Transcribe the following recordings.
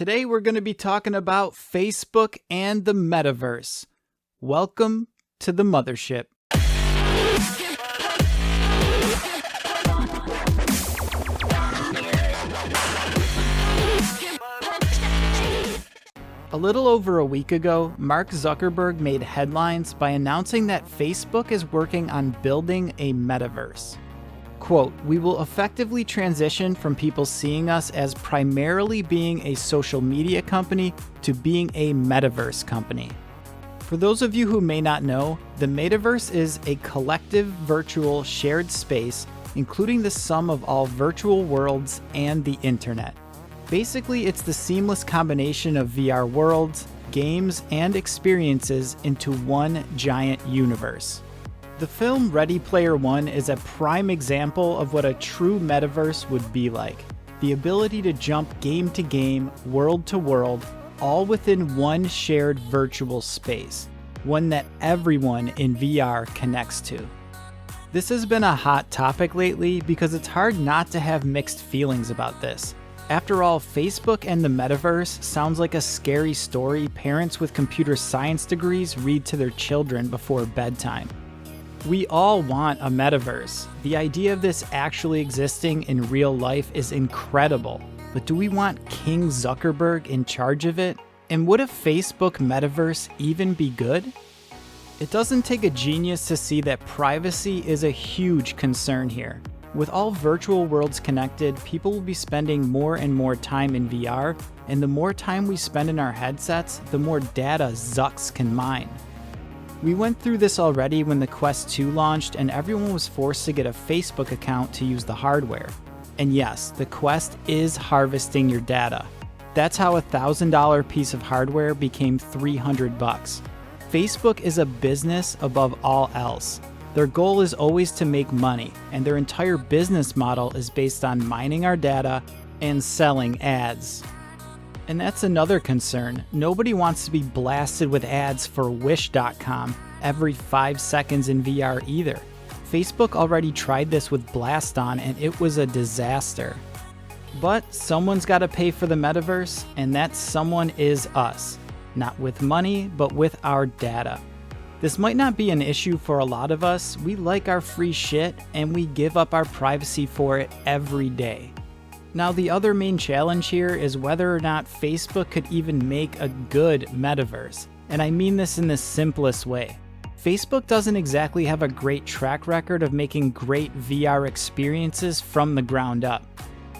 Today we're going to be talking about Facebook and the Metaverse. Welcome to the mothership. A little over a week ago, Mark Zuckerberg made headlines by announcing that Facebook is working on building a metaverse. Quote, "We will effectively transition from people seeing us as primarily being a social media company to being a metaverse company." For those of you who may not know, the Metaverse is a collective virtual shared space, including the sum of all virtual worlds and the internet. Basically, it's the seamless combination of VR worlds, games, and experiences into one giant universe. The film Ready Player One is a prime example of what a true metaverse would be like. The ability to jump game to game, world to world, all within one shared virtual space, one that everyone in VR connects to. This has been a hot topic lately because it's hard not to have mixed feelings about this. After all, Facebook and the Metaverse sounds like a scary story parents with computer science degrees read to their children before bedtime. We all want a metaverse. The idea of this actually existing in real life is incredible, but do we want King Zuckerberg in charge of it? And would a Facebook metaverse even be good? It doesn't take a genius to see that privacy is a huge concern here. With all virtual worlds connected, people will be spending more and more time in VR, and the more time we spend in our headsets, the more data Zucks can mine. We went through this already when the Quest 2 launched and everyone was forced to get a Facebook account to use the hardware. And yes, the Quest is harvesting your data. That's how a $1,000 piece of hardware became $300. Facebook is a business above all else. Their goal is always to make money, and their entire business model is based on mining our data and selling ads. And that's another concern. Nobody wants to be blasted with ads for Wish.com every 5 seconds in VR either. Facebook already tried this with Blast On and it was a disaster. But someone's got to pay for the metaverse, and that someone is us. Not with money, but with our data. This might not be an issue for a lot of us. We like our free shit and we give up our privacy for it every day. Now, the other main challenge here is whether or not Facebook could even make a good metaverse. And I mean this in the simplest way. Facebook doesn't exactly have a great track record of making great VR experiences from the ground up.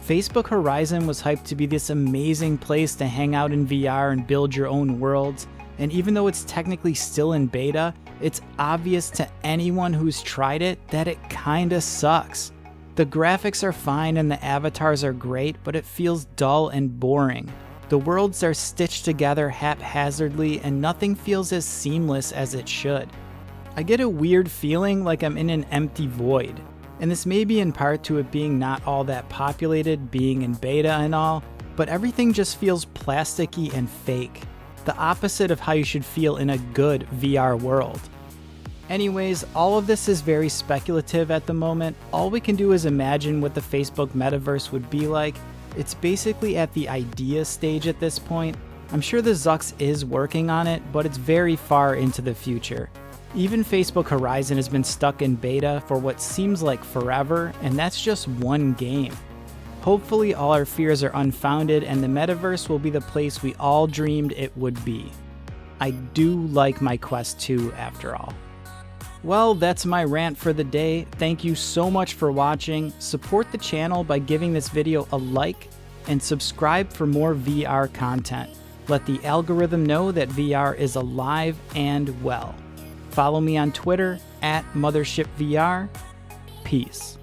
Facebook Horizon was hyped to be this amazing place to hang out in VR and build your own worlds. And even though it's technically still in beta, it's obvious to anyone who's tried it that it kinda sucks. The graphics are fine and the avatars are great, but it feels dull and boring. The worlds are stitched together haphazardly and nothing feels as seamless as it should. I get a weird feeling like I'm in an empty void. And this may be in part to it being not all that populated, being in beta and all, but everything just feels plasticky and fake. The opposite of how you should feel in a good VR world. Anyways, all of this is very speculative at the moment. All we can do is imagine what the Facebook metaverse would be like. It's basically at the idea stage at this point. I'm sure the Zucks is working on it, but it's very far into the future. Even Facebook Horizon has been stuck in beta for what seems like forever, and that's just one game. Hopefully all our fears are unfounded and the metaverse will be the place we all dreamed it would be. I do like my Quest 2 after all. Well, that's my rant for the day. Thank you so much for watching. Support the channel by giving this video a like and subscribe for more VR content. Let the algorithm know that VR is alive and well. Follow me on Twitter @MothershipVR. Peace.